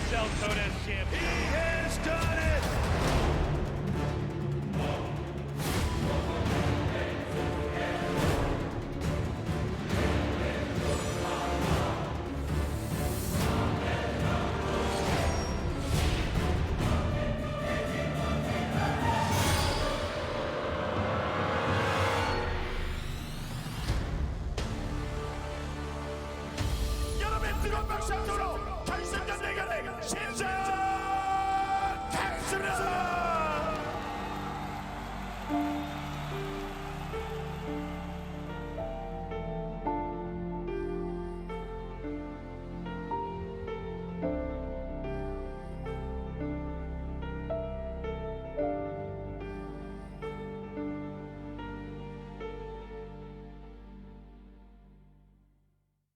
GSL Codas champion. He has done it! 여러분의 뜨거운 박수로 결승전 대결을 시작하겠습니다.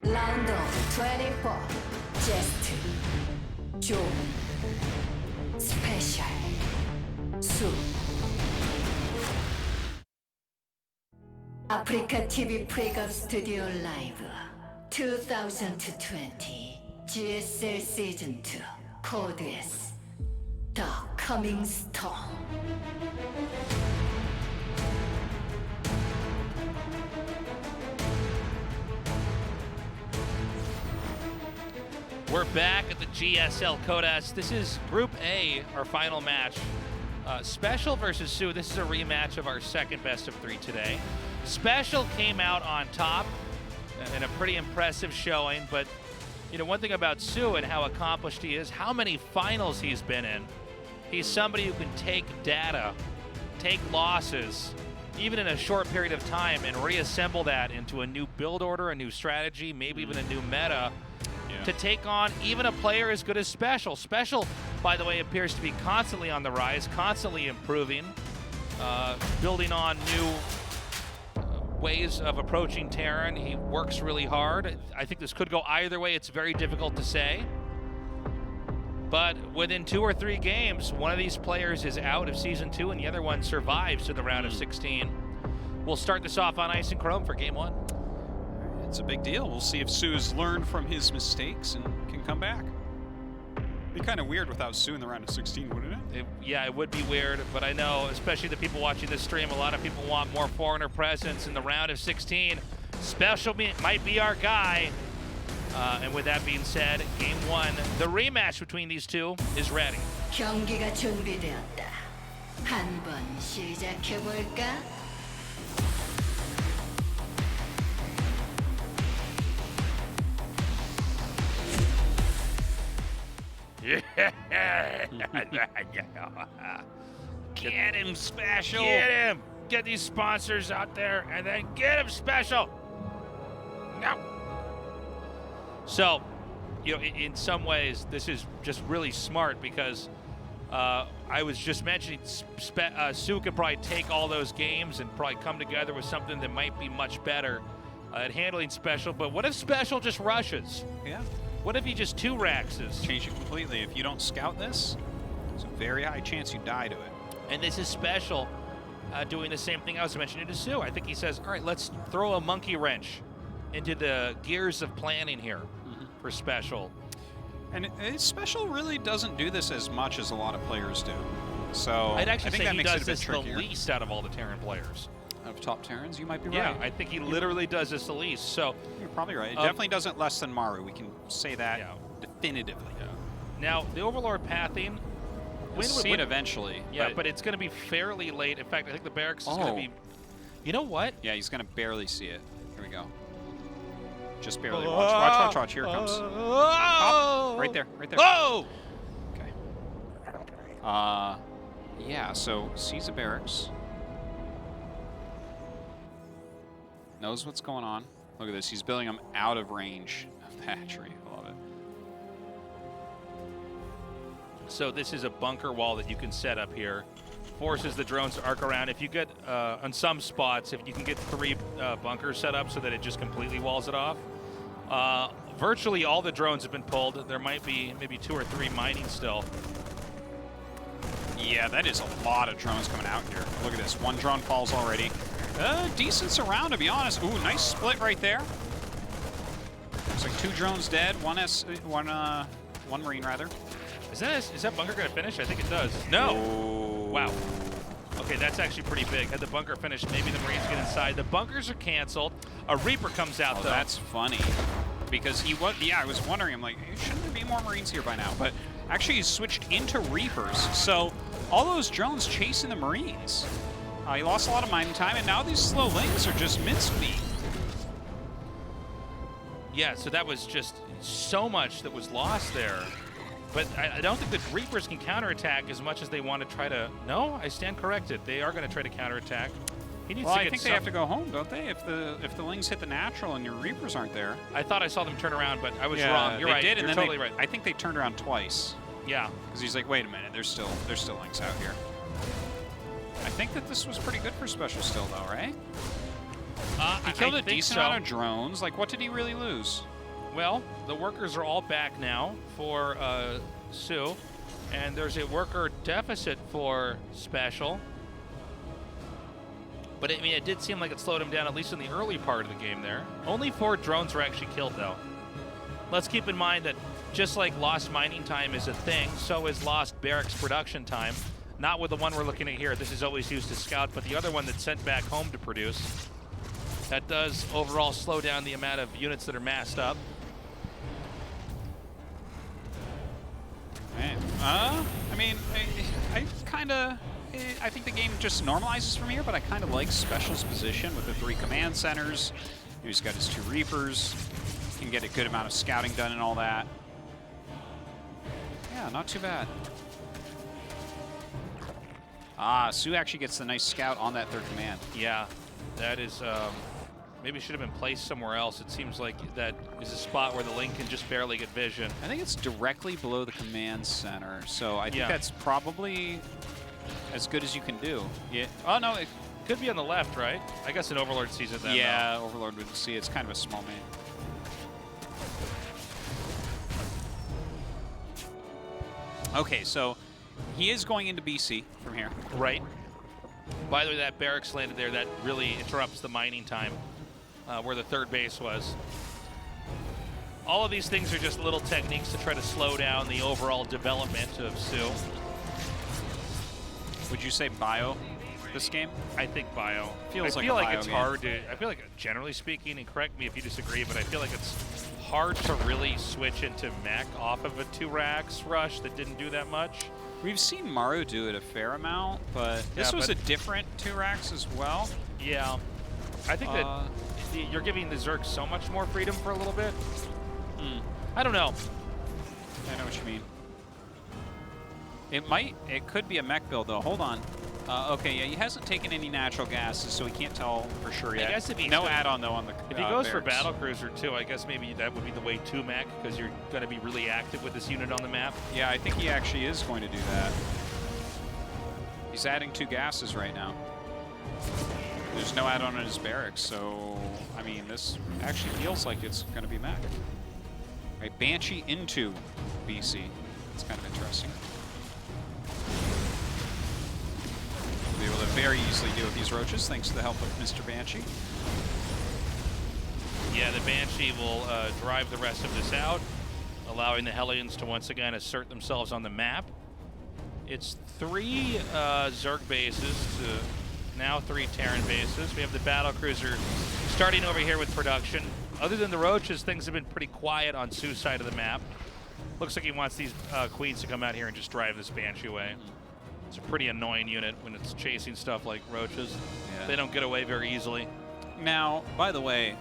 라운드 24 제스트 조운 스페셜 수 아프리카 TV 프리급 스튜디오 라이브 2020 GSL 시즌 2 코드 S The Coming Storm. We're back at the GSL Codas. This is Group A, our final match. SpeCial versus soO. This is a rematch of our second best of 3 today. SpeCial came out on top in a pretty impressive showing, but you know, one thing about soO and how accomplished he is, how many finals he's been in. He's somebody who can take data, take losses, even in a short period of time, and reassemble that into a new build order, a new strategy, maybe even a new meta. To take on even a player as good as SpeCial. SpeCial, by the way, appears to be constantly on the rise, constantly improving, building on new ways of approaching Terran. He works really hard. I think this could go either way. It's very difficult to say. But within 2 or 3 games, one of these players is out of Season 2 and the other one survives to the round of 16. We'll start this off on Ice and Chrome for Game 1. It's a big deal. We'll see if soO's learned from his mistakes and can come back. Be kind of weird without soO in the round of 16, wouldn't it? Yeah, it would be weird, but I know, especially the people watching this stream, a lot of people want more foreigner presence in the round of 16. SpeCial might be our guy. And with that being said, Game 1, the rematch between these two is ready. 경기가 준비되었다. 한번 시작해 볼까? Get him, SpeCial! Get him! Get these sponsors out there, and then get him, SpeCial! No! So, you know, in some ways, this is just really smart because I was just mentioning soO could probably take all those games and probably come together with something that might be much better at handling SpeCial. But what if SpeCial just rushes? Yeah. What if he just 2-raxes? Change it completely. If you don't scout this, there's a very high chance you die to it. And this is SpeCial doing the same thing I was mentioning to soO. I think he says, all right, let's throw a monkey wrench into the gears of planning here for SpeCial. And SpeCial really doesn't do this as much as a lot of players do. So I'd actually I think say that he makes does it a bit this the trickier. least out of all the Terran players. Of top Terrans, you might be Yeah, right. I think he literally does this the least. So You're probably right. It definitely does it less than Maru. We can say that definitively. Yeah. Now, the Overlord pathing, We'll see it eventually. Yeah, but it's going to be fairly late. In fact, I think the barracks is going to be... You know what? Yeah, he's going to barely see it. Here we go. Just barely. Watch. Here it comes. Oh! Right there. Oh! Okay. Yeah, so sees a barracks. Knows what's going on. Look at this. He's building them out of range of the hatchery. I love it. So this is a bunker wall that you can set up here. Forces the drones to arc around. If you get, on some spots, if you can get 3 bunkers set up so that it just completely walls it off. Virtually all the drones have been pulled. There might be maybe 2 or 3 mining still. Yeah, that is a lot of drones coming out here. Look at this. 1 drone falls already. Decent surround, to be honest. Ooh, nice split right there. Looks like 2 drones dead. One Marine, rather. that bunker going to finish? I think it does. No. Oh. Wow. Okay, that's actually pretty big. Had the bunker finished, maybe the Marines get inside. The bunkers are canceled. A Reaper comes out, though. That's funny. Because he was, yeah, I was wondering, I'm like, shouldn't there be more Marines here by now? But actually, he's switched into Reapers. So all those drones chasing the Marines. He lost a lot of mining time, and now these slow links are just mincemeat. Yeah, so that was just so much that was lost there. But I don't think the Reapers can counterattack as much as they want to try to... No, I stand corrected. They are going to try to counterattack. He needs Well, to I get think they have to go home, don't they? If the Lings hit the natural and your Reapers aren't there. I thought I saw them turn around, but I was Yeah, wrong. You're they right. did, and You're then totally right. I think they turned around twice. Yeah. Because he's like, wait a minute, there's still Lings out here. I think that this was pretty good for SpeCial still, though, right? He killed a decent amount of drones. Like, what did he really lose? Well, the workers are all back now for soO, and there's a worker deficit for SpeCial. But I mean, it did seem like it slowed him down, at least in the early part of the game there. Only 4 drones were actually killed, though. Let's keep in mind that just like lost mining time is a thing, so is lost barracks production time. Not with the one we're looking at here. This is always used to scout, but the other one that's sent back home to produce. That does overall slow down the amount of units that are massed up. Man, I mean, I think the game just normalizes from here, but I kind of like SpeCial's position with the 3 command centers. He's got his 2 Reapers. He can get a good amount of scouting done and all that. Yeah, not too bad. soO actually gets the nice scout on that 3rd command. Yeah, that is, maybe should have been placed somewhere else. It seems like that is a spot where the Link can just barely get vision. I think it's directly below the command center, so I think Yeah. that's probably as good as you can do. Yeah. Oh, no, it Could be on the left, right? I guess an Overlord sees it then. yeah, Overlord would see. It's kind of a small man. Okay, so he is going into BC from here. Though. Right. By the way, that barracks landed there. That really interrupts the mining time where the 3rd base was. All of these things are just little techniques to try to slow down the overall development of soO. Would you say bio this game? I think bio. Feels I like feel a like bio it's game. hard to. I feel like, generally speaking, and correct me if you disagree, but I feel like it's hard to really switch into mech off of a 2 racks rush that didn't do that much. We've seen Maru do it a fair amount, but this Yeah, was but- a different 2 racks as well. Yeah, I think that you're giving the Zerg so much more freedom for a little bit. I don't know. I know what you mean. It could be a mech build though. Hold on. Okay, yeah, he hasn't taken any natural gases, so we can't tell for sure yet. I guess if he's no gonna- add-on though on the If he goes for barracks. Battlecruiser too, I guess maybe that would be the way to mech, because you're going to be really active with this unit on the map. Yeah, I think he actually is going to do that. He's adding 2 gases right now. There's no add-on in his barracks, so I mean, this actually feels like it's going to be mech. Right, Banshee into BC. It's kind of interesting. Be able to very easily deal with these roaches thanks to the help of Mr. Banshee. Yeah, the Banshee will drive the rest of this out, allowing the Hellions to once again assert themselves on the map. It's 3 Zerg bases to now 3 Terran bases. We have the Battlecruiser starting over here with production. Other than the roaches, things have been pretty quiet on soO's side of the map. Looks like he wants these queens to come out here and just drive this Banshee away. It's a pretty annoying unit when it's chasing stuff like roaches. Yeah. They don't get away very easily. Now, by the way,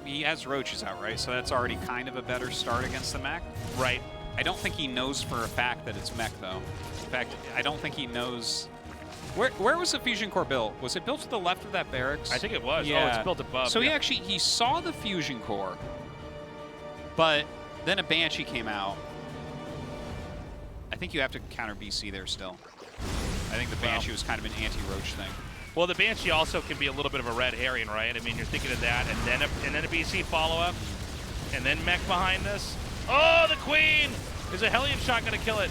he has roaches out, right? So that's already kind of a better start against the mech. Right. I don't think he knows for a fact that it's mech, though. In fact, I don't think he knows... Where was the fusion core built? Was it built to the left of that barracks? I think it was. Yeah. Oh, it's built above. So yeah. he saw the fusion core, but then a Banshee came out. I think you have to counter BC there still. I think the Banshee was kind of an anti-roach thing. Well, the Banshee also can be a little bit of a red herring, right? I mean, you're thinking of that, and then a BC follow-up, and then mech behind this. Oh, the Queen! Is a Hellion shot going to kill it?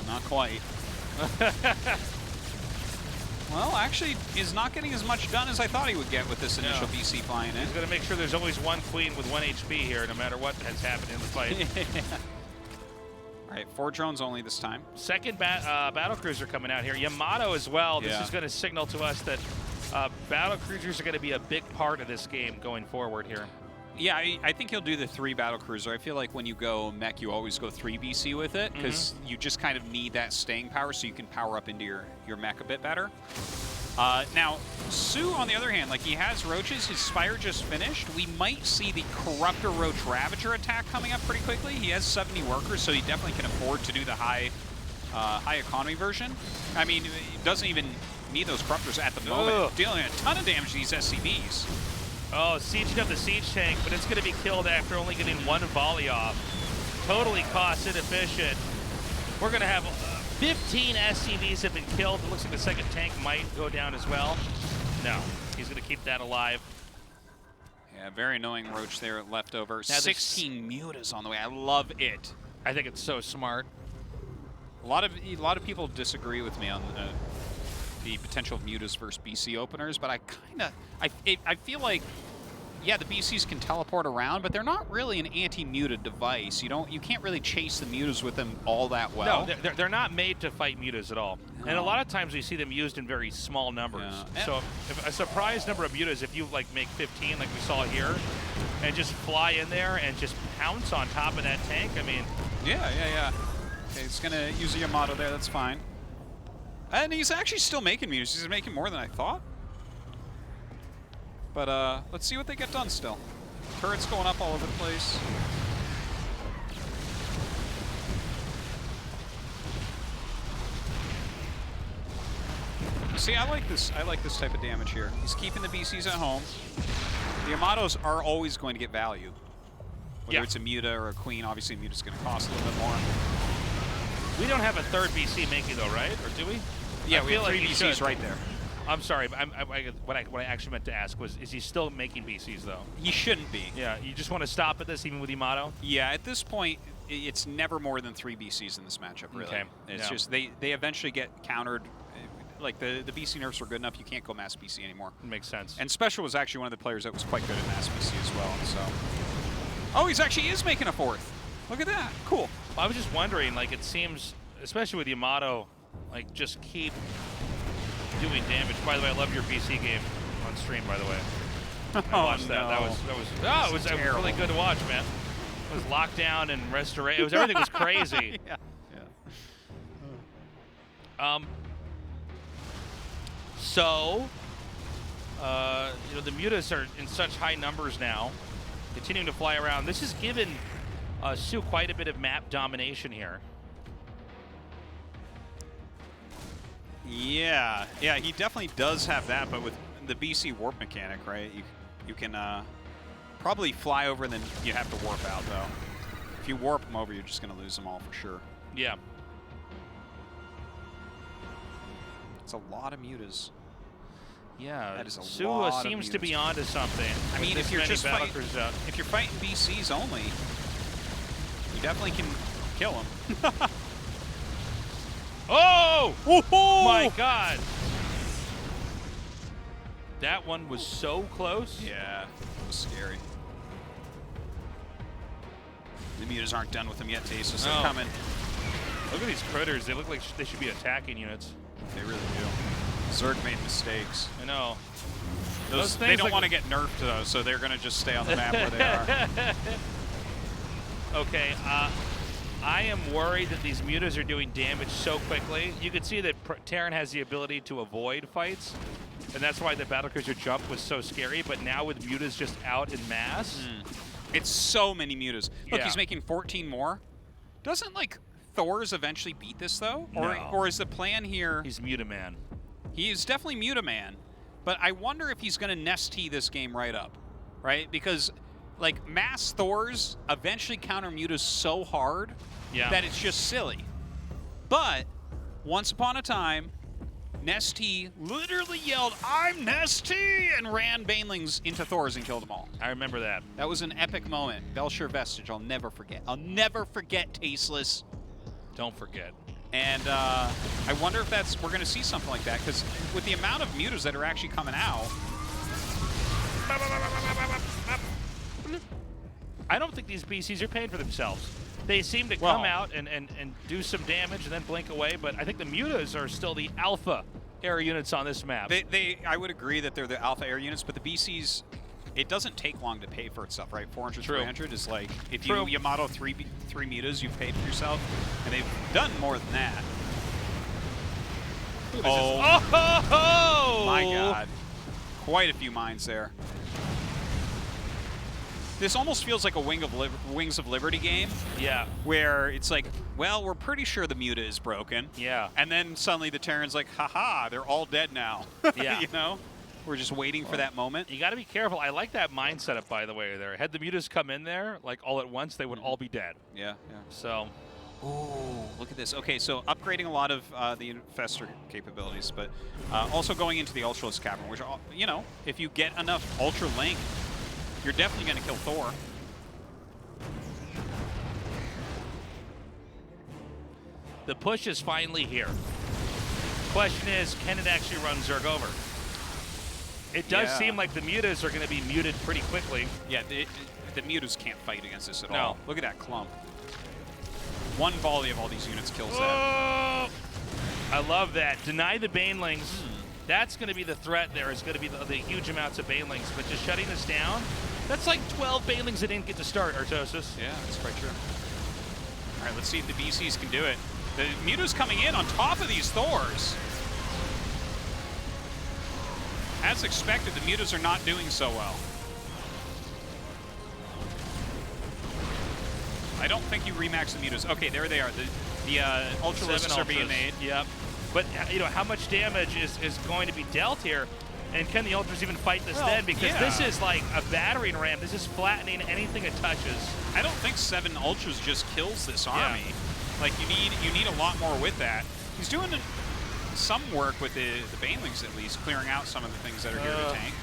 Not quite. Well, actually, he's not getting as much done as I thought he would get with this initial BC flying in. He's going to make sure there's always 1 Queen with 1 HP here, no matter what has happened in the fight. All Right, 4 drones only this time. Second battle cruiser coming out here. Yamato as well. This is going to signal to us that battle cruisers are going to be a big part of this game going forward here. Yeah, I think he'll do the 3 battle cruiser. I feel like when you go mech, you always go 3 BC with it because you just kind of need that staying power so you can power up into your mech a bit better. Now, soO, on the other hand, like he has roaches. His Spire just finished. We might see the Corruptor Roach Ravager attack coming up pretty quickly. He has 70 workers, so he definitely can afford to do the high economy version. I mean, he doesn't even need those Corruptors at the moment. Dealing a ton of damage to these SCVs. Oh, sieging up the siege tank, but it's going to be killed after only getting 1 volley off. Totally cost inefficient. We're going to have 15 SCVs have been killed. It looks like the second tank might go down as well. No, he's going to keep that alive. Yeah, very annoying roach there left over. 16 mutas on the way. I love it. I think it's so smart. A lot of people disagree with me on the potential of mutas versus BC openers, but I feel like, yeah, the BCs can teleport around, but they're not really an anti-muta device. You can't really chase the mutas with them all that well. No, they're not made to fight mutas at all. No. And a lot of times we see them used in very small numbers. Yeah. So if a surprise number of mutas, if you like make 15 like we saw here, and just fly in there and just pounce on top of that tank, I mean. Yeah. Okay, he's gonna use a Yamato there, that's fine. And he's actually still making mutas. He's making more than I thought. But let's see what they get done still. Turrets going up all over the place. See, I like this type of damage here. He's keeping the BCs at home. The Yamatos are always going to get value. Whether it's a muta or a queen, obviously a muta's going to cost a little bit more. We don't have a 3rd BC making though, right? Or do we? Yeah, we have 3 BCs right there. I'm sorry, but what I actually meant to ask was, is he still making BCs though? He shouldn't be. Yeah, you just want to stop at this even with Yamato? Yeah, at this point, it's never more than 3 BCs in this matchup, really. Okay. It's just they eventually get countered. Like the BC nerfs were good enough, you can't go mass BC anymore. It makes sense. And SpeCial was actually one of the players that was quite good at mass BC as well. So, oh, he's actually making a 4th. Look at that, cool. Well, I was just wondering, like it seems, especially with Yamato, like just keep doing damage. By the way, I love your BC game on stream. By the way, I watched that. That was really good to watch, man. It was lockdown and restoration. Everything was crazy. Yeah. So, you know, the mutas are in such high numbers now, continuing to fly around. This has given soO quite a bit of map domination here. Yeah, he definitely does have that, but with the BC warp mechanic, right, you can probably fly over and then you have to warp out, though. If you warp them over, you're just going to lose them all for sure. Yeah. It's a lot of mutas. Yeah, that is a soO lot seems of to be onto something. I mean, if you're just if you're fighting BCs only, you definitely can kill them. Oh! My God! That one was so close. Yeah, it was scary. The mutas aren't done with them yet, Tasus. They're coming. Look at these critters. They look like they should be attacking units. They really do. Zerg made mistakes. I know. Those they don't want to get nerfed, though, so they're going to just stay on the map where they are. Okay, I am worried that these mutas are doing damage so quickly. You can see that Terran has the ability to avoid fights, and that's why the battlecruiser jump was so scary, but now with mutas just out in mass. It's so many mutas. Look, he's making 14 more. Doesn't, like, Thor's eventually beat this, though? No. Or is the plan here... He's Mutaman. He is definitely Mutaman, but I wonder if he's going to Nest T this game right up, right? Because, like, mass Thors eventually counter mutas so hard that it's just silly. But, once upon a time, Nest T literally yelled, "I'm Nest T!" and ran Banelings into Thors and killed them all. I remember that. That was an epic moment. Belshire Vestige, I'll never forget. I'll never forget, Tasteless. Don't forget. And I wonder if we're going to see something like that, because with the amount of mutas that are actually coming out... I don't think these BCs are paying for themselves. they seem to come out and do some damage and then blink away, but I think the Mutas are still the alpha air units on this map. I would agree that they're the alpha air units, but the BCs, it doesn't take long to pay for itself, right? 400, True. 300 is like, if True. you Yamato three Mutas, you've paid for yourself, and they've done more than that. Oh my God. Quite a few mines there. This almost feels like a Wings of Liberty game. Yeah. Where it's like, well, we're pretty sure the Muta is broken. Yeah. And then suddenly the Terran's like, haha, they're all dead now. Yeah. You know? We're just waiting for that moment. You got to be careful. I like that mine setup, by the way, there. Had the Mutas come in there, like, all at once, they would all be dead. Yeah, yeah. So... Oh, look at this. Okay, so upgrading a lot of the Infestor capabilities, but also going into the Ultralisk Cavern, which, you know, if you get enough Ultra Link, you're definitely going to kill Thor. The push is finally here. Question is, can it actually run Zerg over? It does seem like the Mutas are going to be muted pretty quickly. Yeah, the Mutas can't fight against this at No. all. Look at that clump. One volley of all these units kills that. I love that. Deny the Banelings. That's going to be the threat there. Is going to be the huge amounts of Banelings. But just shutting this down, that's like 12 Banelings that didn't get to start, Artosis. Yeah, that's quite true. All right, let's see if the BCs can do it. The Muta's coming in on top of these Thors. As expected, the Mutas are not doing so well. I don't think you remax the Mutas. Okay, there they are. The Ultralisks are being made. Yep. But, you know, how much damage is going to be dealt here? And can the Ultras even fight this then? Because this is like a battering ram. This is flattening anything it touches. I don't think 7 Ultras just kills this army. Like, you need a lot more with that. He's doing some work with the Banelings, at least, clearing out some of the things that are here to tank.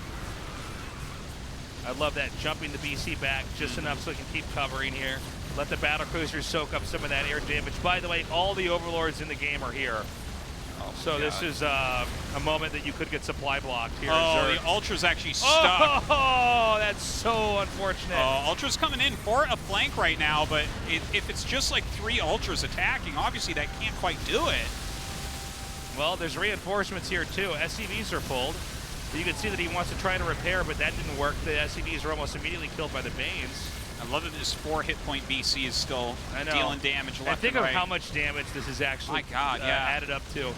I love that, jumping the BC back just enough so it can keep covering here. Let the battle cruisers soak up some of that air damage. By the way, all the overlords in the game are here. So this is a moment that you could get supply blocked here. Oh, the Ultra's actually stuck. Oh, that's so unfortunate. Ultra's coming in for a flank right now, but if it's just like 3 Ultras attacking, obviously that can't quite do it. Well, there's reinforcements here too. SCVs are pulled. You can see that he wants to try to repair, but that didn't work. The SCVs are almost immediately killed by the Banes. I love that this 4 hit point BC is still dealing damage left and right. And think of how much damage this is actually added up to.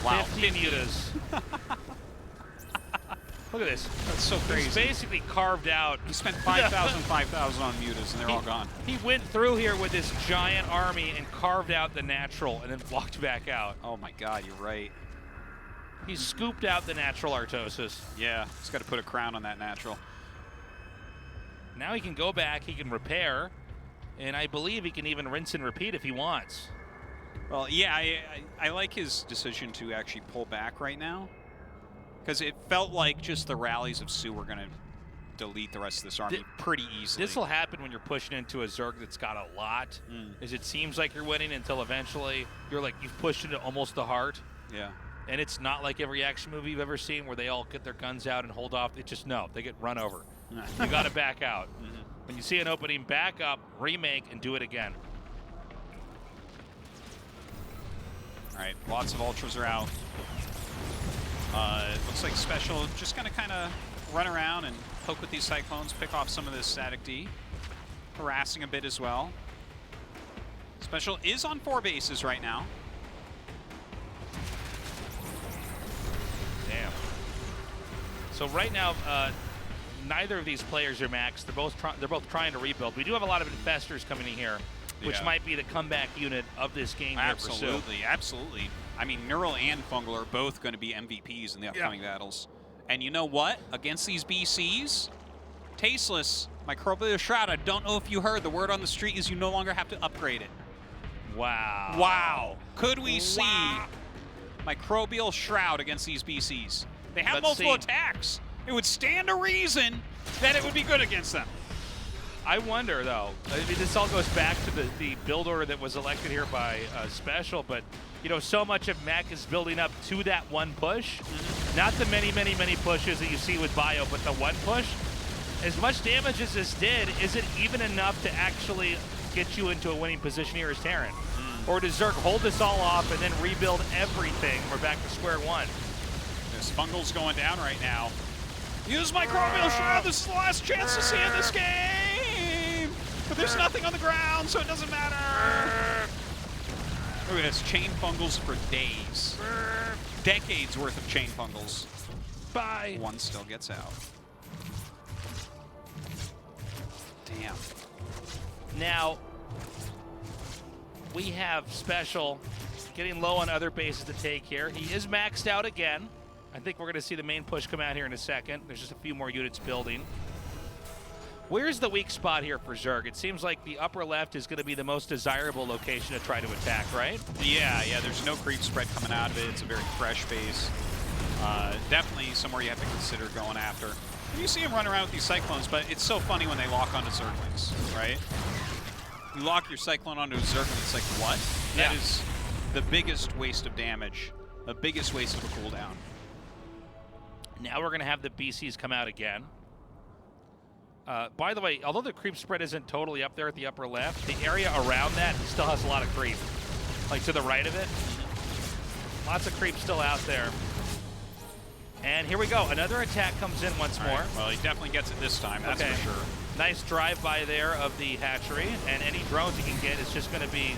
Wow. 15 Mutas. Look at this. That's so crazy. He's basically carved out. He spent 5,000 on Mutas, and they're all gone. He went through here with this giant army and carved out the natural and then walked back out. Oh my God, you're right. He scooped out the natural, Artosis. Yeah, he's got to put a crown on that natural. Now he can go back, he can repair, and I believe he can even rinse and repeat if he wants. Well, yeah, I like his decision to actually pull back right now, because it felt like just the rallies of soO were going to delete the rest of this army pretty easily. This will happen when you're pushing into a Zerg that's got a lot, is it seems like you're winning until eventually you're like, you've pushed into almost the heart. Yeah. And it's not like every action movie you've ever seen where they all get their guns out and hold off. It just, no, they get run over. You got to back out. When you see an opening, back up, remake, and do it again. All right, lots of Ultras are out. Looks like SpeCial just going to kind of run around and poke with these Cyclones, pick off some of this Static D. Harassing a bit as well. SpeCial is on 4 bases right now. Damn. So right now, neither of these players are maxed. They're both trying to rebuild. We do have a lot of Infestors coming in here, which might be the comeback unit of this game. Absolutely, absolutely. I mean, Neural and Fungal are both going to be MVPs in the upcoming battles. And you know what? Against these BCs, Tasteless, Microbial Shroud, I don't know if you heard, the word on the street is you no longer have to upgrade it. Wow. Wow. Could we see Microbial Shroud against these BCs? They have multiple attacks. It would stand to reason that it would be good against them. I wonder, though. I mean, this all goes back to the build order that was elected here by SpeCial, but you know, so much of Mech is building up to that one push. Not the many pushes that you see with Bio, but the one push. as much damage as this did, is it even enough to actually get you into a winning position here as Terran? Or does Zerg hold this all off and then rebuild everything? We're back to square one. This Fungal's going down right now. Use my Chromial Shroud. This is the last chance to see in this game. But there's nothing on the ground, so it doesn't matter. Look at this. Chain Fungals for days. Decades worth of Chain Fungals. Bye. One still gets out. Damn. Now, we have SpeCial getting low on other bases to take here. He is maxed out again. I think we're going to see the main push come out here in a second. There's just a few more units building. Where's the weak spot here for Zerg? It seems like the upper left is going to be the most desirable location to try to attack, right? Yeah, there's no creep spread coming out of it. It's a very fresh base. Definitely somewhere you have to consider going after. You see him run around with these Cyclones, but it's so funny when they lock onto Zerglings, right? You lock your Cyclone onto a Zergling, it's like, what? Yeah. That is the biggest waste of damage, the biggest waste of a cooldown. Now we're going to have the BCs come out again. By the way, although the creep spread isn't totally up there at the upper left, the area around that still has a lot of creep. Like to the right of it. Lots of creep still out there. And here we go. Another attack comes in once more. Right. Well, he definitely gets it this time, that's for sure. Nice drive-by there of the hatchery. And any drones he can get is just going to be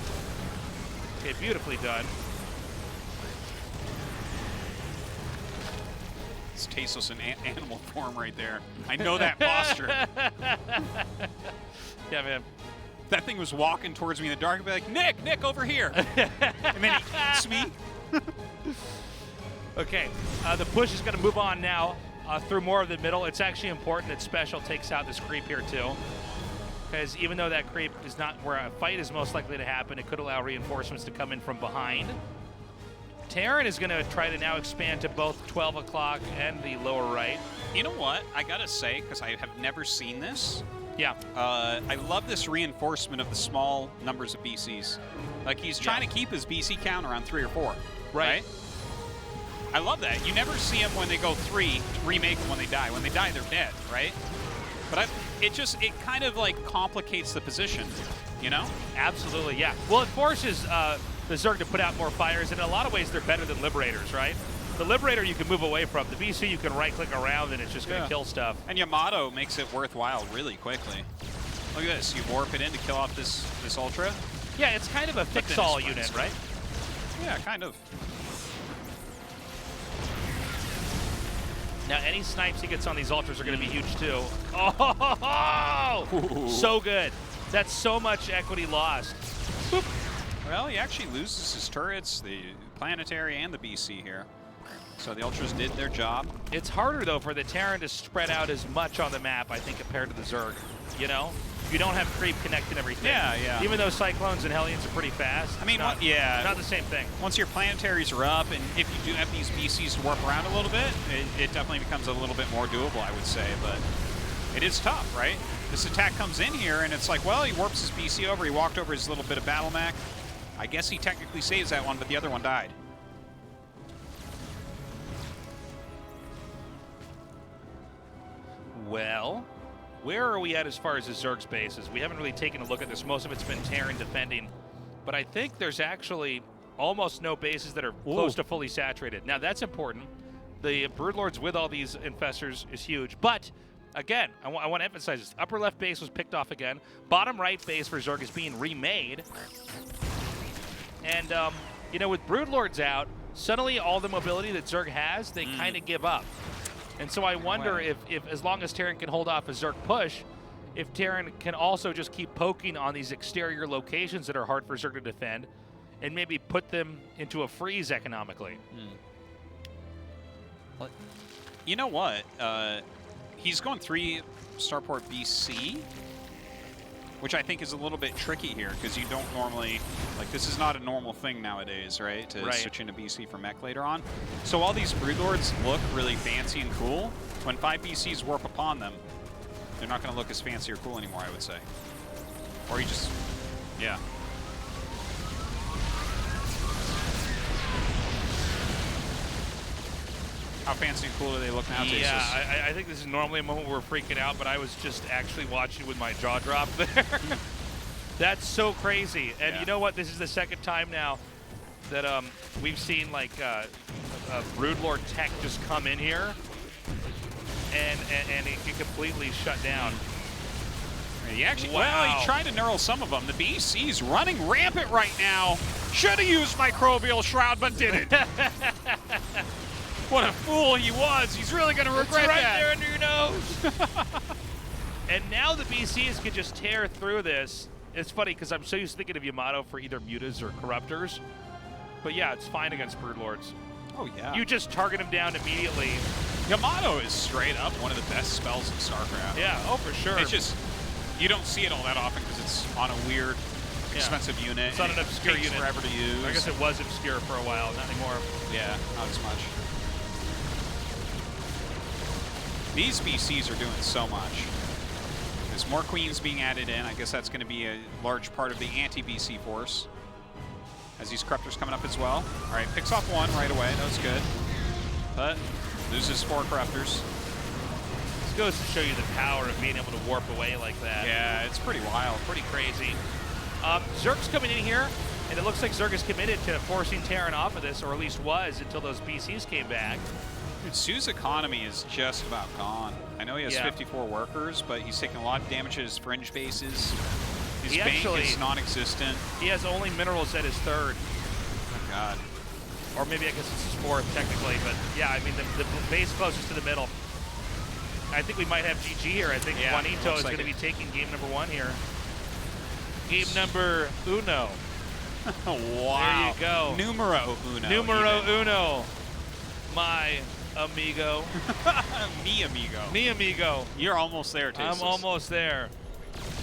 beautifully done. It's Tasos in animal form right there. I know that posture. Yeah, man. That thing was walking towards me in the dark. I'd be like, Nick, over here. And then he eats me. Okay, the push is going to move on now through more of the middle. It's actually important that SpeCial takes out this creep here too, because even though that creep is not where a fight is most likely to happen, it could allow reinforcements to come in from behind. Terran is going to try to now expand to both 12 o'clock and the lower right. You know what? I gotta say, because I have never seen this. Yeah. I love this reinforcement of the small numbers of BCs. Like, he's trying to keep his BC count around 3 or 4. Right? I love that. You never see them when they go 3, remake them when they die. When they die, they're dead, right? But it kind of like complicates the position, you know? Absolutely, yeah. Well, it forces the Zerg to put out more fires, and in a lot of ways, they're better than Liberators, right? The Liberator you can move away from. The BC you can right-click around, and it's just going to kill stuff. And Yamato makes it worthwhile really quickly. Look at this. You warp it in to kill off this Ultra. Yeah, it's kind of a fix-all unit, right? Yeah, kind of. Now, any snipes he gets on these Ultras are going to be huge, too. Oh! So good. That's so much equity lost. Boop. Well, he actually loses his turrets, the planetary and the BC here. So the Ultras did their job. It's harder, though, for the Terran to spread out as much on the map, I think, compared to the Zerg. You know? You don't have creep connecting everything. Yeah. Even though Cyclones and Hellions are pretty fast. I mean, not the same thing. Once your planetaries are up, and if you do have these BCs to warp around a little bit, it definitely becomes a little bit more doable, I would say. But it is tough, right? This attack comes in here, and it's like, well, he warps his BC over. He walked over his little bit of battle mech. I guess he technically saves that one, but the other one died. Well, where are we at as far as the Zerg's bases? We haven't really taken a look at this. Most of it's been Terran defending. But I think there's actually almost no bases that are close to fully saturated. Now, that's important. The Broodlords with all these Infestors is huge. But, again, I want to emphasize this. Upper left base was picked off again. Bottom right base for Zerg is being remade. And, you know, with Broodlords out, suddenly all the mobility that Zerg has, they kind of give up. And so I wonder if as long as Terran can hold off a Zerg push, if Terran can also just keep poking on these exterior locations that are hard for Zerg to defend and maybe put them into a freeze economically. You know what? He's going 3 Starport BC, which I think is a little bit tricky here because you don't normally, like, this is not a normal thing nowadays, right? To switch into BC for mech later on. So all these Broodlords look really fancy and cool. When 5 BCs warp upon them, they're not going to look as fancy or cool anymore, I would say. Or you just, yeah. How fancy and cool do they look now, Jason? Yeah, I think this is normally a moment where we're freaking out, but I was just actually watching with my jaw dropped there. That's so crazy. And you know what? This is the second time now that we've seen like a Broodlord tech just come in here and it get completely shut down. He actually, well, he tried to neural some of them. The BC's running rampant right now. Should have used Microbial Shroud, but didn't. What a fool he was. He's really going to regret right that. There under your nose. And now the BCs can just tear through this. It's funny because I'm so used to thinking of Yamato for either mutas or corruptors. But yeah, it's fine against Broodlords. Oh, yeah. You just target him down immediately. Yamato is straight up one of the best spells in StarCraft. Yeah, oh, for sure. It's just, you don't see it all that often because it's on a weird, expensive unit. It's not an obscure unit. Forever to use. I guess it was obscure for a while, not anymore. Yeah, not as much. These BCs are doing so much. There's more queens being added in. I guess that's going to be a large part of the anti-BC force. As these corruptors coming up as well. All right, picks off one right away. That was good. But loses 4 corruptors. This goes to show you the power of being able to warp away like that. Yeah, it's pretty wild. Pretty crazy. Zerg's coming in here, and it looks like Zerg is committed to forcing Terran off of this, or at least was until those BCs came back. Dude, soO's economy is just about gone. I know he has 54 workers, but he's taking a lot of damage at his fringe bases. His bank is non-existent. He has only minerals at his 3rd. Oh, God. Or maybe I guess it's his 4th, technically. But, yeah, I mean, the base closest to the middle. I think we might have GG here. I think Juanito is going to be taking game number 1 here. Game number uno. Wow. There you go. Numero uno. Numero uno. My amigo. Mi amigo. Mi amigo. You're almost there, Tasis. I'm almost there.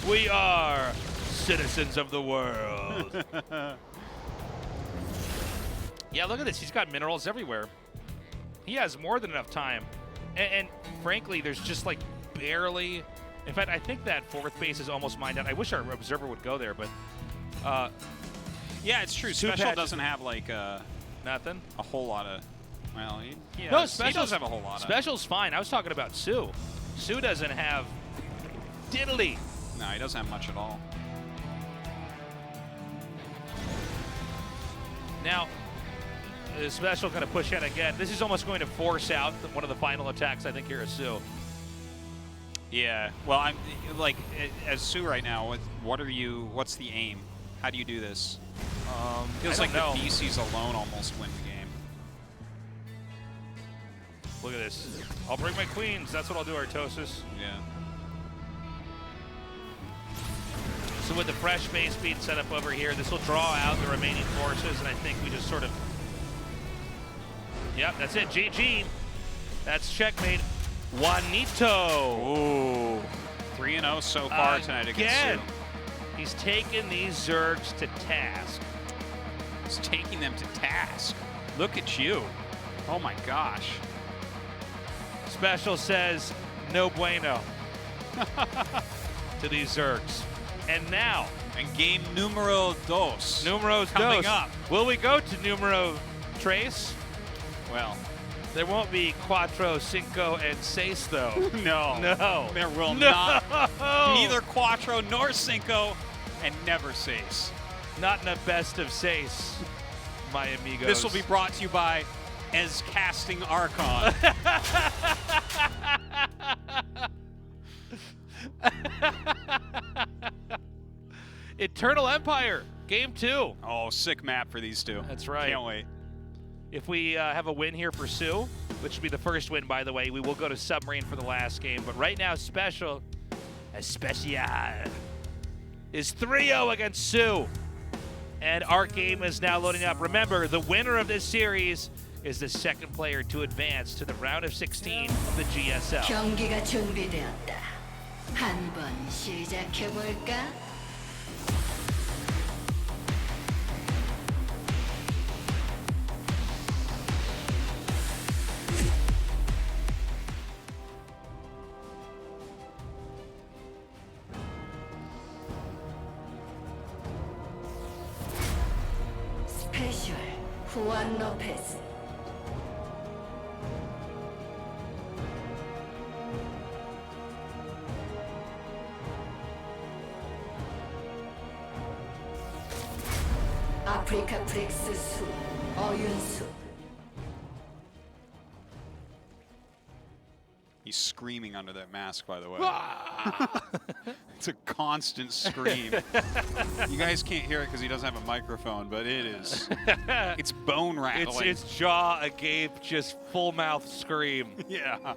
We are citizens of the world. Yeah, look at this. He's got minerals everywhere. He has more than enough time. And frankly, there's just like barely... In fact, I think that 4th base is almost mined out. I wish our observer would go there, but... yeah, it's true. SpeCial doesn't have like nothing. A whole lot of... Well, he does have a whole lot of... SpeCial's fine. I was talking about soO. soO doesn't have diddly. No, he doesn't have much at all. Now, SpeCial going to push in again. This is almost going to force out one of the final attacks, I think, here at soO. Yeah. Well, I'm like, as soO right now, what's the aim? How do you do this? Feels like the BCs alone almost win the game. Look at this. I'll bring my queens. That's what I'll do, Artosis. Yeah. So with the fresh base being set up over here, this will draw out the remaining forces, and I think we just sort of... Yep, that's it. GG. That's checkmate. Juanito. Ooh. 3-0 so far tonight against soO. He's taking these Zergs to task. He's taking them to task. Look at you. Oh my gosh. SpeCial says, no bueno to these Zergs. And now, and game numero dos. Numero coming dos. up. Will we go to numero tres? Well, there won't be cuatro, cinco, and seis, though. No. No. There will not. Neither cuatro nor cinco, and never seis. Not in a best of seis, my amigos. This will be brought to you by As Casting Archon. Eternal Empire, game 2. Oh, sick map for these two. That's right. Can't wait. If we have a win here for soO, which would be the first win, by the way, we will go to Submarine for the last game. But right now, SpeCial is 3-0 against soO. And our game is now loading up. Remember, the winner of this series is the second player to advance to the round of 16 of the GSL. 경기가 준비되었다. 한번 시작해볼까? 스페셜 후안 로페스 아프리카 프렉스 수 어윤수. He's screaming under that mask, by the way. It's a constant scream. You guys can't hear it because he doesn't have a microphone, but it is. It's bone rattling. It's jaw agape, just full mouth scream. Yeah.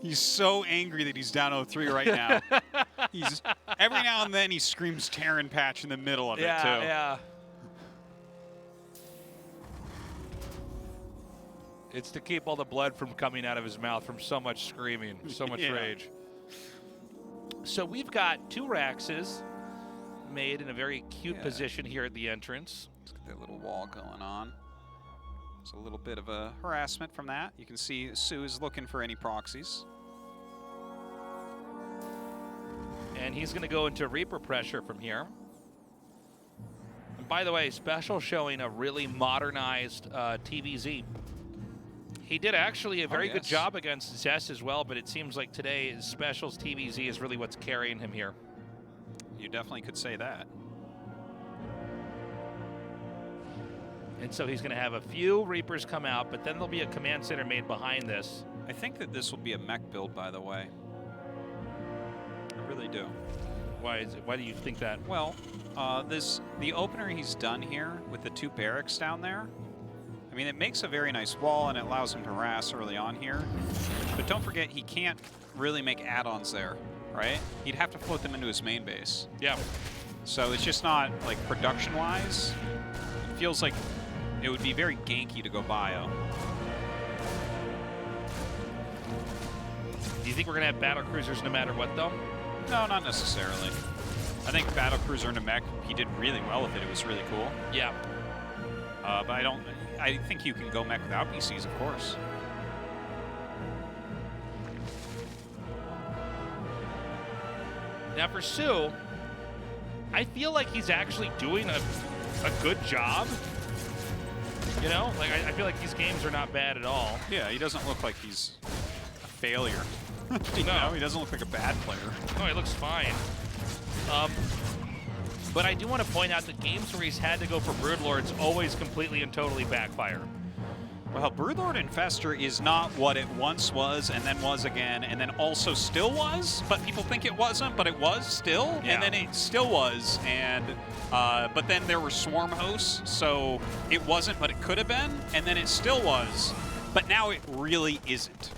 He's so angry that he's down 0-3 right now. He's every now and then he screams Terran patch in the middle of it too. Yeah. It's to keep all the blood from coming out of his mouth from so much screaming, so much rage. So we've got 2 Raxes made in a very cute position here at the entrance. Let's get that little wall going on. There's a little bit of a harassment from that. You can see soO is looking for any proxies. And he's going to go into Reaper pressure from here. And by the way, SpeCial showing a really modernized TVZ. He did actually a very good job against Zest as well, but it seems like today SpeCial's TVZ is really what's carrying him here. You definitely could say that. And so he's going to have a few Reapers come out, but then there'll be a command center made behind this. I think that this will be a mech build, by the way. I really do. Why do you think that? Well, the opener he's done here with the 2 barracks down there, I mean, it makes a very nice wall and it allows him to harass early on here. But don't forget, he can't really make add-ons there, right? He'd have to float them into his main base. Yeah. So it's just not, like, production-wise, it feels like it would be very ganky to go bio. Do you think we're going to have battle cruisers no matter what, though? No, not necessarily. I think battle cruiser into mech, he did really well with it. It was really cool. Yeah. But I think you can go mech without PCs, of course. Now for soO, I feel like he's actually doing a good job. You know, like I feel like these games are not bad at all. Yeah, he doesn't look like he's a failure. You know, he doesn't look like a bad player. No, he looks fine. But I do want to point out that games where he's had to go for Broodlords always completely and totally backfire. Well, Broodlord Infestor is not what it once was, and then was again, and then also still was, but people think it wasn't, but it was still, and then it still was, and but then there were swarm hosts, so it wasn't, but it could have been, and then it still was, but now it really isn't.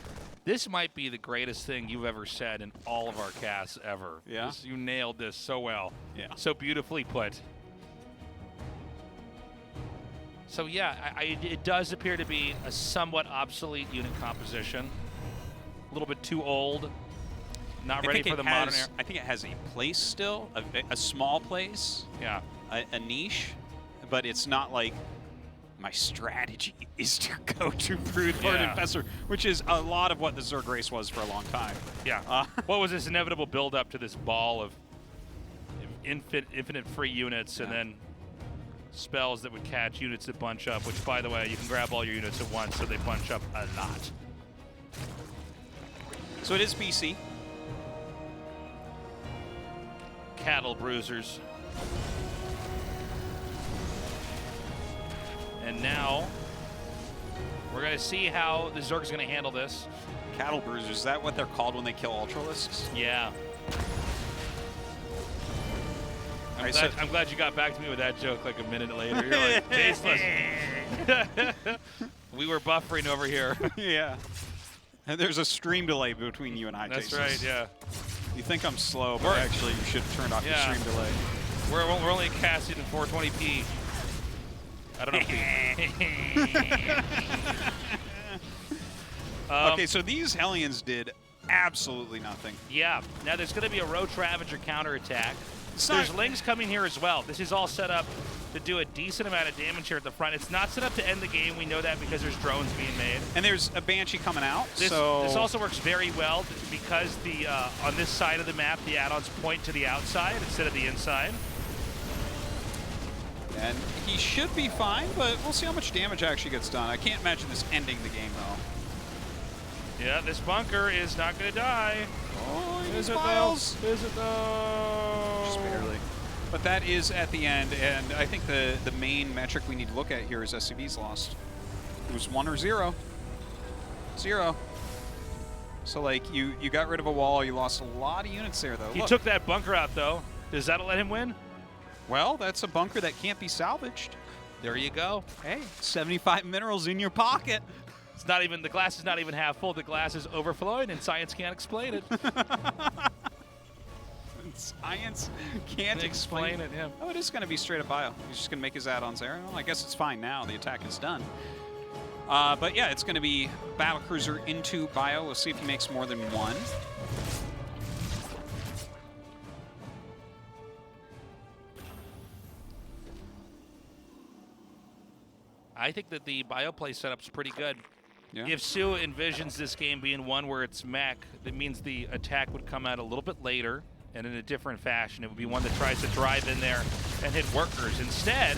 This might be the greatest thing you've ever said in all of our casts ever. Yeah? You nailed this so well. Yeah. So beautifully put. So yeah, it does appear to be a somewhat obsolete unit composition. A little bit too old. Not ready for the modern era. I think it has a place still, a small place. Yeah. A niche, but it's not like my strategy is to go to Broodlord Infestor, which is a lot of what the Zerg race was for a long time. Yeah. What was this inevitable build up to this ball of infinite free units and then spells that would catch units that bunch up, which, by the way, you can grab all your units at once, so they bunch up a lot. So it is PC. Cattle bruisers. And now we're going to see how the Zerg's going to handle this. Cattle bruisers, is that what they're called when they kill Ultralisks? Yeah. I'm glad you got back to me with that joke like a minute later. You're like, tasteless. We were buffering over here. Yeah. And there's a stream delay between you and I, That's Tasteless. right, yeah. You think I'm slow, but actually you should have turned off your stream delay. We're only casting in 420p. I don't know. Okay, so these Hellions did absolutely nothing. Yeah. Now there's going to be a Roach Ravager counterattack. There's Lings coming here as well. This is all set up to do a decent amount of damage here at the front. It's not set up to end the game. We know that because there's drones being made. And there's a Banshee coming out. This also works very well because the on this side of the map, the add-ons point to the outside instead of the inside. And he should be fine, but we'll see how much damage actually gets done. I can't imagine this ending the game, though. Yeah, this bunker is not going to die. Oh, Is it though? Is it though? Just barely. But that is at the end, and I think the main metric we need to look at here is SCV's lost. It was 1 or 0. 0. So, like, you got rid of a wall. You lost a lot of units there, though. He Look. took that bunker out, though. Does that let him win? Well, that's a bunker that can't be salvaged. There you go. Hey, 75 minerals in your pocket. It's not even, the glass is not even half full. The glass is overflowing, and science can't explain it. Science can't explain it. Yeah. Oh, it is going to be straight up bio. He's just going to make his add-ons there. Well, I guess it's fine now. The attack is done. But yeah, it's going to be Battlecruiser into bio. We'll see if he makes more than one. I think that the bio play setup's pretty good. Yeah. If soO envisions this game being one where it's mech, that means the attack would come out a little bit later and in a different fashion. It would be one that tries to drive in there and hit workers. Instead,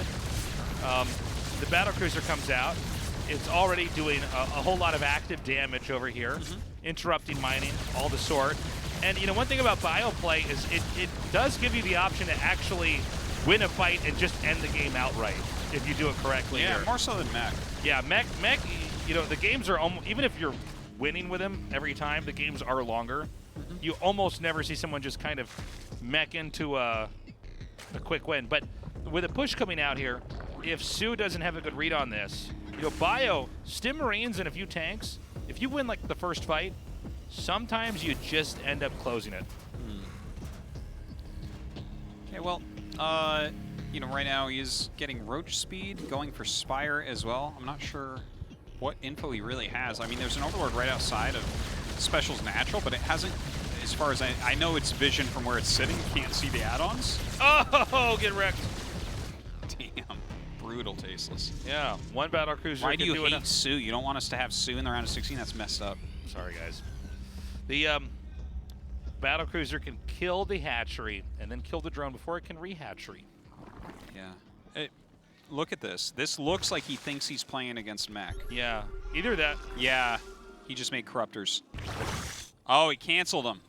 the Battlecruiser comes out. It's already doing a whole lot of active damage over here, interrupting mining, all the sort. And you know, one thing about bio play is it does give you the option to actually win a fight and just end the game outright if you do it correctly. Yeah, here. more so than mech. Yeah, mech, you know, the games are almost, even if you're winning with him every time, the games are longer. You almost never see someone just kind of mech into a quick win. But with a push coming out here, if soO doesn't have a good read on this, you know, bio, Stim Marines and a few tanks, if you win like the first fight, sometimes you just end up closing it. Okay, well, you know, right now he is getting roach speed, going for Spire as well. I'm not sure what info he really has. I mean, there's an Overlord right outside of Special's natural, but it hasn't, as far as I know, it's vision from where it's sitting. You can't see the add-ons. Oh, get wrecked. Damn, brutal, tasteless. Yeah, one Battlecruiser. Why do you hate enough. soO? You don't want us to have soO in the round of 16? That's messed up. Sorry, guys. The Battlecruiser can kill the hatchery and then kill the drone before it can rehatchery. Yeah. Look at this. This looks like he thinks he's playing against mech. Yeah, either that. Yeah, he just made corruptors. Oh, he canceled them.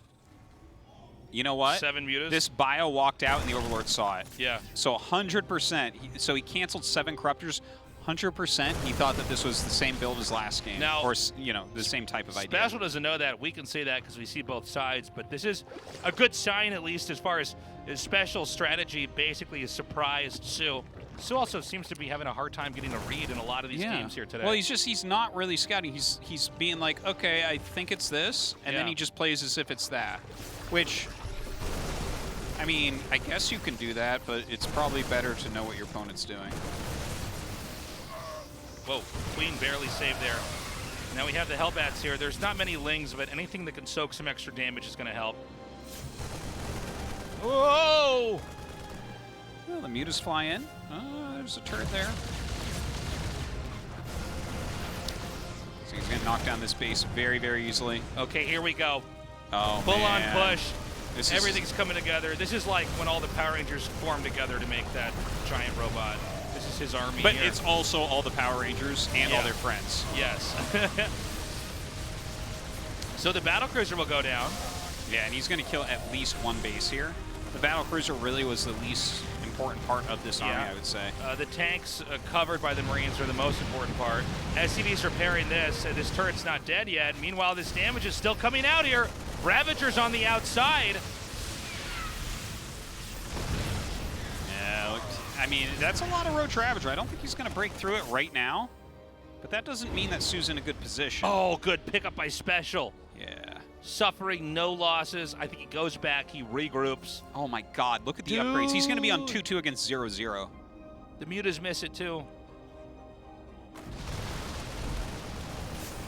You know what? 7 mutas. This bio walked out and the Overlord saw it. Yeah. So 100%. So he canceled 7 corruptors. 100% he thought that this was the same build as last game. Now, or, you know, the same type of idea. SpeCial doesn't know that. We can say that because we see both sides. But this is a good sign, at least, as far as SpeCial's strategy basically has surprised soO. soO also seems to be having a hard time getting a read in a lot of these games here today. Well, he's not really scouting. He's being like, okay, I think it's this, and then he just plays as if it's that. Which, I mean, I guess you can do that, but it's probably better to know what your opponent's doing. Whoa, Queen barely saved there. Now we have the Hellbats here. There's not many Lings, but anything that can soak some extra damage is going to help. Whoa! Well, the mutas fly in. There's a turret there. So he's going to knock down this base very, very easily. Okay, here we go. Oh, Full on man. push. This Everything's coming together. This is like when all the Power Rangers form together to make that giant robot. This is his army. But here. it's also all the Power Rangers and all their friends. Yes. So the Battlecruiser will go down. Yeah, and he's going to kill at least one base here. The Battlecruiser really was the least important part of this army, I would say. The tanks covered by the Marines are the most important part. SCV's repairing this. This turret's not dead yet. Meanwhile, this damage is still coming out here. Ravager's on the outside. Yeah, look, I mean, that's a lot of Roach Ravager. I don't think he's going to break through it right now. But that doesn't mean that soO's in a good position. Oh, good pickup by SpeCial. Yeah. Suffering no losses. I think he goes back, he regroups. Oh my god, look at the upgrades. He's going to be on 2-2 against 0-0. The mutas miss it too.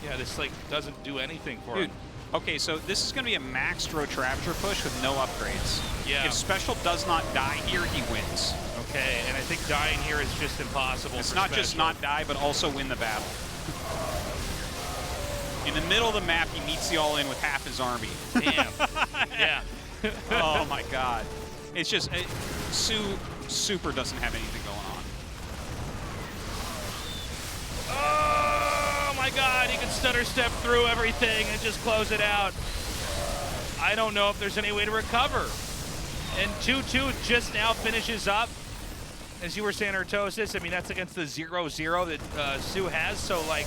Yeah, this like doesn't do anything for him. Okay, so this is going to be a maxed Roach Ravager push with no upgrades. Yeah. If SpeCial does not die here, he wins. Okay, and I think dying here is just impossible. It's for not SpeCial. just not die, but also win the battle. In the middle of the map, he meets the all-in with half his army. Damn. Yeah. Oh my god. It's just, soO super doesn't have anything going on. Oh my god, he can stutter step through everything and just close it out. I don't know if there's any way to recover. And 2-2 just now finishes up. As you were saying, Artosis, I mean, that's against the 0-0 that soO has. So, like,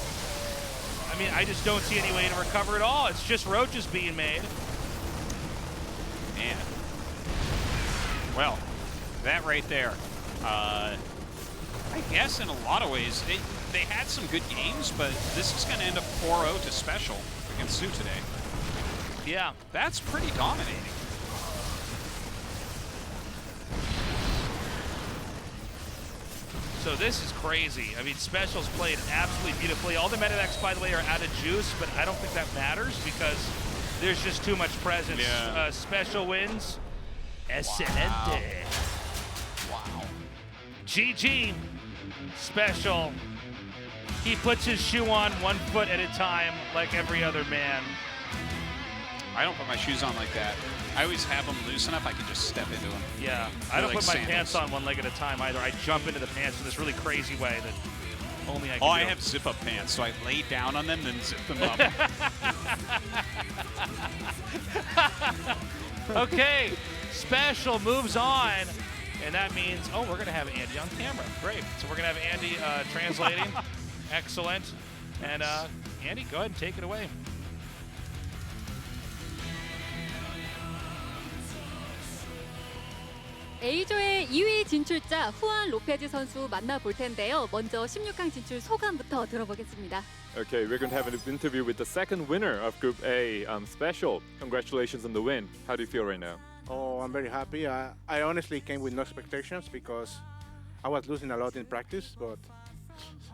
I mean, I just don't see any way to recover at all. It's just roaches being made. Man. Well, that right there. I guess in a lot of ways, they had some good games, but this is going to end up 4-0 to SpeCial against soO today. Yeah. That's pretty dominating. So this is crazy. I mean, SpeCial's played absolutely beautifully. All the Medivacs, by the way, are out of juice, but I don't think that matters because there's just too much presence. Yeah. SpeCial wins. Excelente. Wow. GG. SpeCial. He puts his shoe on 1 foot at a time like every other man. I don't put my shoes on like that. I always have them loose enough I can just step into them. Yeah, I They're don't like put my sandals. pants on 1 leg at a time either. I jump into the pants in this really crazy way that only I can Oh, do. I have zip-up pants, so I lay down on them and zip them up. Okay, SpeCial moves on, and that means, oh, we're going to have Andy on camera. Great. So we're going to have Andy translating. Excellent. And Andy, go ahead and take it away. A조의 2위 진출자 후안 로페즈 선수 만나볼 텐데요. 먼저 16강 진출 소감부터 들어보겠습니다. Okay, we're going to have an interview with the second winner of Group A, SpeCial. Congratulations on the win. How do you feel right now? Oh, I'm very happy. I honestly came with no expectations because I was losing a lot in practice, but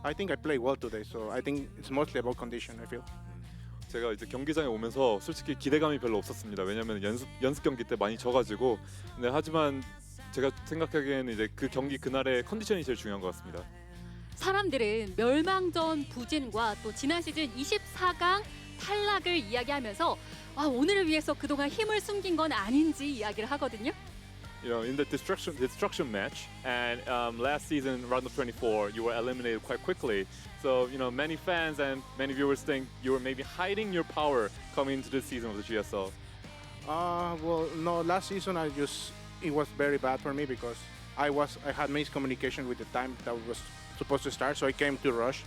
I think I played well today, so I think it's mostly about condition, I feel. 제가 이제 경기장에 오면서 솔직히 기대감이 별로 없었습니다. 왜냐면 연습 경기 때 많이 져가지고. 근데 하지만 제가 생각하기에는 이제 그 경기 그날의 컨디션이 제일 중요한 것 같습니다. 사람들은 멸망전 부진과 또 지난 시즌 24강 탈락을 이야기하면서 오늘을 위해서 그동안 힘을 숨긴 건 아닌지 이야기를 하거든요. You know, in the destruction match, and last season, round of 24, you were eliminated quite quickly. So, you know, many fans and many viewers think you were maybe hiding your power coming into this season of the GSL. Well, no, last season it was very bad for me because I had miscommunication with the time that was supposed to start, so I came to rush,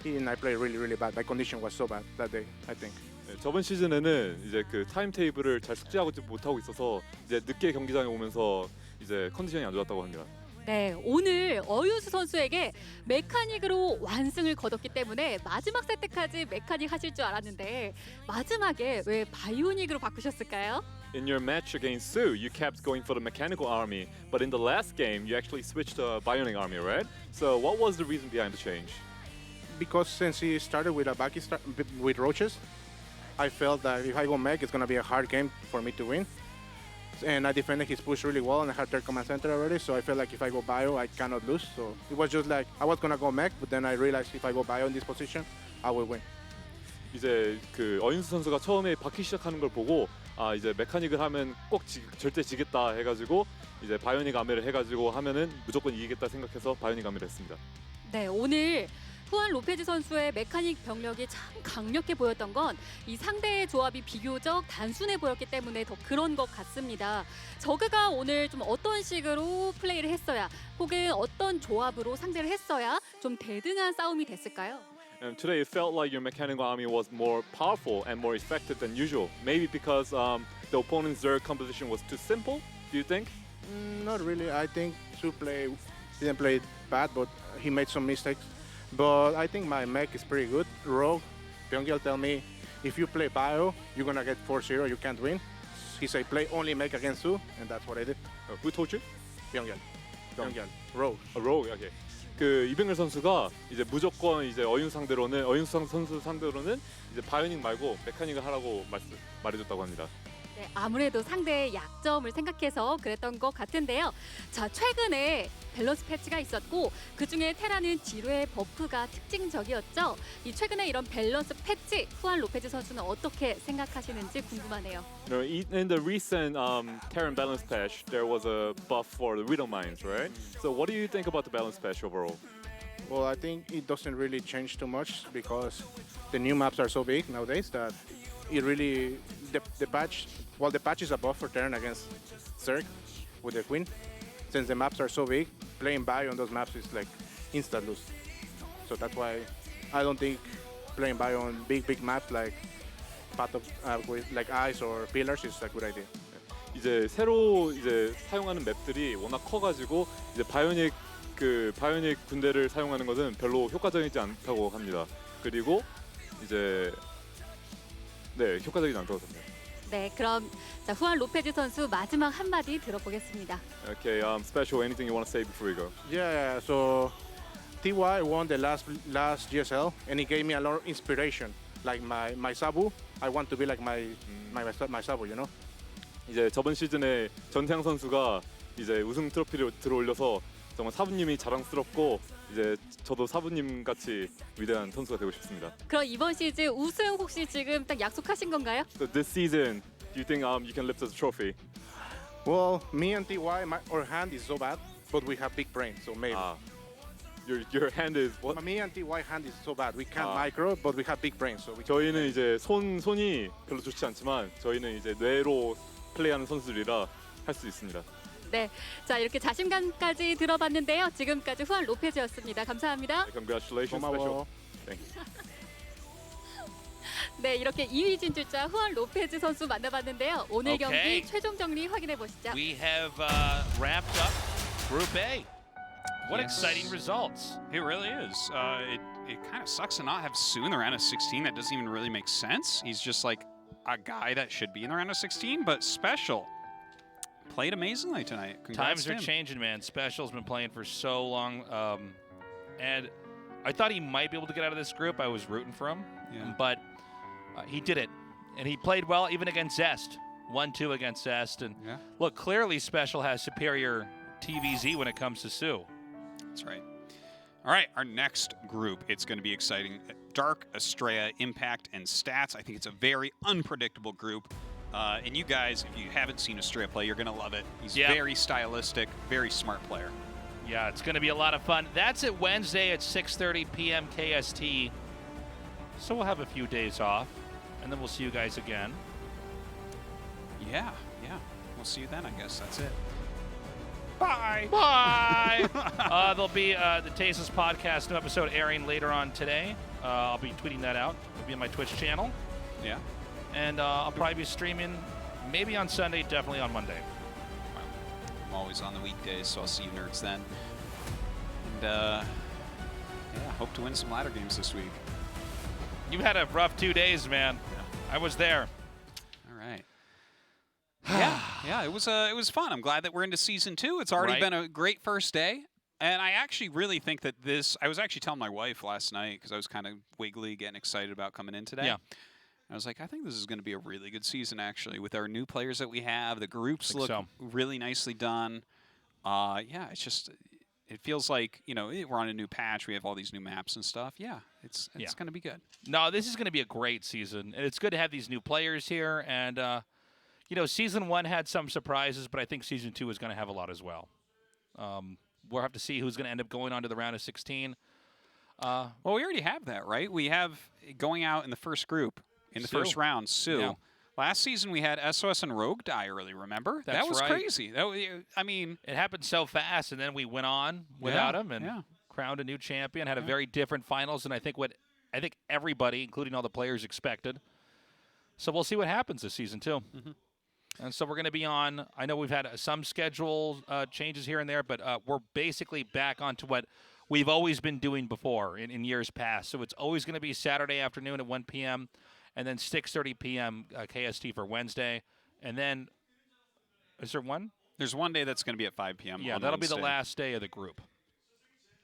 and I played really, really bad. My condition was so bad that day, I think. 네, 저번 시즌에는 이제 그 타임 테이블을 잘 숙지하고 못하고 있어서 이제 늦게 경기장에 오면서 이제 컨디션이 안 좋았다고 합니다. 네, 오늘 어윤수 선수에게 메카닉으로 완승을 거뒀기 때문에 마지막 세트까지 메카닉 하실 줄 알았는데 마지막에 왜 바이오닉으로 바꾸셨을까요? In your match against soO, you kept going for the mechanical army, but in the last game, you actually switched to bionic army, right? So what was the reason behind the change? Because since he started with with roaches, I felt that if I go mech, it's going to be a hard game for me to win. And I defended his push really well, and I had third command center already, so I felt like if I go bio, I cannot lose. So it was just like, I was going to go mech, but then I realized if I go bio in this position, I will win. 이제 그 어윤수 선수가 처음에 바퀴 시작하는 걸 보고 이제 메카닉을 하면 꼭 절대 지겠다 해가지고 이제 바이오닉 아메를 해가지고 하면은 무조건 이기겠다 생각해서 바이오닉 아메를 했습니다. 네, 오늘 후안 로페즈 선수의 메카닉 병력이 참 강력해 보였던 건 이 상대의 조합이 비교적 단순해 보였기 때문에 더 그런 것 같습니다. 저그가 오늘 좀 어떤 식으로 플레이를 했어야 혹은 어떤 조합으로 상대를 했어야 좀 대등한 싸움이 됐을까요? And today it felt like your mechanical army was more powerful and more effective than usual. Maybe because the opponent's Zerg composition was too simple, do you think? Not really. I think soO didn't play bad, but he made some mistakes. But I think my mech is pretty good. Rogue, Pyongyal tell me, if you play bio, you're gonna get 4-0, you can't win. He said play only mech against soO, and that's what I did. Who told you? Pyongyal. Rogue. Rogue, okay. 그 이병렬 선수가 이제 무조건 이제 어윤수 선수 상대로는 이제 바이오닉 말고 메카닉을 하라고 말해줬다고 합니다. 네, 아무래도 상대의 약점을 생각해서 그랬던 것 같은데요. 자, 최근에 밸런스 패치가 있었고 그중에 테라는 지뢰 버프가 특징적이었죠. 이 최근에 이런 밸런스 패치 후안 로페즈 선수는 어떻게 생각하시는지 궁금하네요. You know, in the recent Terran balance patch, there was a buff for the Widow Mines, right? So what do you think about the balance patch overall? Well, I think it doesn't really change too much because the new maps are so big nowadays that it really the patch is a buff for Terran against Zerg, with the queen. Since the maps are so big, playing bio on those maps is like instant lose. So that's why I don't think playing bio on big maps like path of with like ice or pillars is a good idea. 이제 새로 이제 사용하는 맵들이 워낙 커가지고 이제 바이오닉 군대를 사용하는 것은 별로 효과적이지 않다고 합니다. 그리고 이제 네 효과적이지 않다고 합니다. 네, 그럼 자, 후안 로페즈 선수 마지막 한마디 들어보겠습니다. Okay, SpeCial, anything you want to say before we go? Yeah, so TY won the last GSL and it gave me a lot of inspiration. Like my Sabu, I want to be like my Sabu, you know. 이제 저번 시즌에 전태양 선수가 이제 우승 트로피를 들어올려서 정말 사부님이 자랑스럽고 이제 저도 사부님 같이 위대한 선수가 되고 싶습니다. 그럼 이번 시즌 우승 혹시 지금 딱 약속하신 건가요? So this season, do you think you can lift the trophy? Well, me and TY, our hand is so bad, but we have big brain, so maybe. Your hand is what? Me and TY hand is so bad. We can't micro, but we have big brain, so we. 저희는 이제 손이 별로 좋지 않지만 저희는 이제 뇌로 플레이하는 선수들이라 할 수 있습니다. 네, 자 이렇게 자신감까지 들어봤는데요. 지금까지 후안 로페즈였습니다. 감사합니다. Congratulations, 고마워. SpeCial. Thanks. 네, 이렇게 2위 진출자 후안 로페즈 선수 만나봤는데요. 오늘 Okay. 경기 최종 정리 확인해 보시죠. We have wrapped up Group A. What Yes. exciting results. It really is. It kind of sucks to not have soO in the round of 16. That doesn't even really make sense. He's just like a guy that should be in the round of 16, but SpeCial played amazingly tonight. Congrats Times to are him. changing, man. SpeCial's been playing for so long. And I thought he might be able to get out of this group. I was rooting for him. Yeah. But he did it. And he played well even against Zest. 1-2 against Zest. And Yeah. look, clearly SpeCial has superior TVZ when it comes to soO. That's right. All right, our next group, it's going to be exciting. Dark, Estrella, Impact, and Stats. I think it's a very unpredictable group. And you guys, if you haven't seen Estrella play, you're going to love it. He's Yeah. very stylistic, very smart player. Yeah, it's going to be a lot of fun. That's at Wednesday at 6:30 p.m. KST. So we'll have a few days off, and then we'll see you guys again. Yeah. We'll see you then, I guess. That's it. Bye. Bye. There'll be the Tasteless Podcast new episode airing later on today. I'll be tweeting that out. It'll be on my Twitch channel. Yeah. And I'll probably be streaming maybe on Sunday, definitely on Monday. I'm always on the weekdays, so I'll see you nerds then. And, hope to win some ladder games this week. You had a rough 2 days, man. Yeah. I was there. All right. Yeah, it was fun. I'm glad that we're into season 2. It's already Right. been a great first day. And I actually really think that I was actually telling my wife last night because I was kind of wiggly, getting excited about coming in today. Yeah. I was like, I think this is going to be a really good season, actually, with our new players that we have. The groups Think look so. really nicely done. It's just, it feels like, we're on a new patch. We have all these new maps and stuff. Yeah, it's going to be good. No, this is going to be a great season. And it's good to have these new players here. And, Season 1 had some surprises, but I think Season 2 is going to have a lot as well. We'll have to see who's going to end up going on to the round of 16. Well, we already have that, right? We have going out in the first group, in the soO. first round, soO. Yeah. Last season, we had SOS and Rogue die early, remember? That's that was right. crazy. I mean... It happened so fast, and then we went on without him and crowned a new champion, had a very different finals than I think everybody, including all the players, expected. So we'll see what happens this season, too. Mm-hmm. And so we're going to be on, I know we've had some schedule changes here and there, but we're basically back onto what we've always been doing before in years past. So it's always going to be Saturday afternoon at 1 p.m. and then 6:30 p.m. KST for Wednesday. And then, is there one? There's one day that's going to be at 5 p.m. Yeah, on that'll be Wednesday. the last day of the group.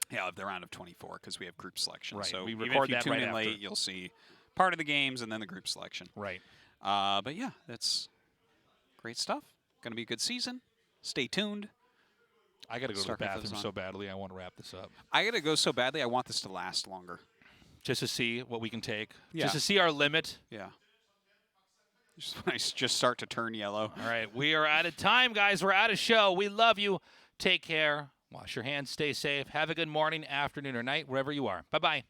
Yeah, of the round of 24, because we have group selection. Right, So we even record if you that tune right in after. late, you'll see part of the games and then the group selection. Right. But yeah, that's great stuff. Going to be a good season. Stay tuned. I got to go to the Start with those bathroom on. so badly. I want to wrap this up. I got to go so badly. I want this to last longer. Just to see what we can take. Yeah. Just to see our limit. Yeah. Just when I just start to turn yellow. All right, we are out of time, guys. We're out of show. We love you. Take care. Wash your hands. Stay safe. Have a good morning, afternoon, or night, wherever you are. Bye-bye.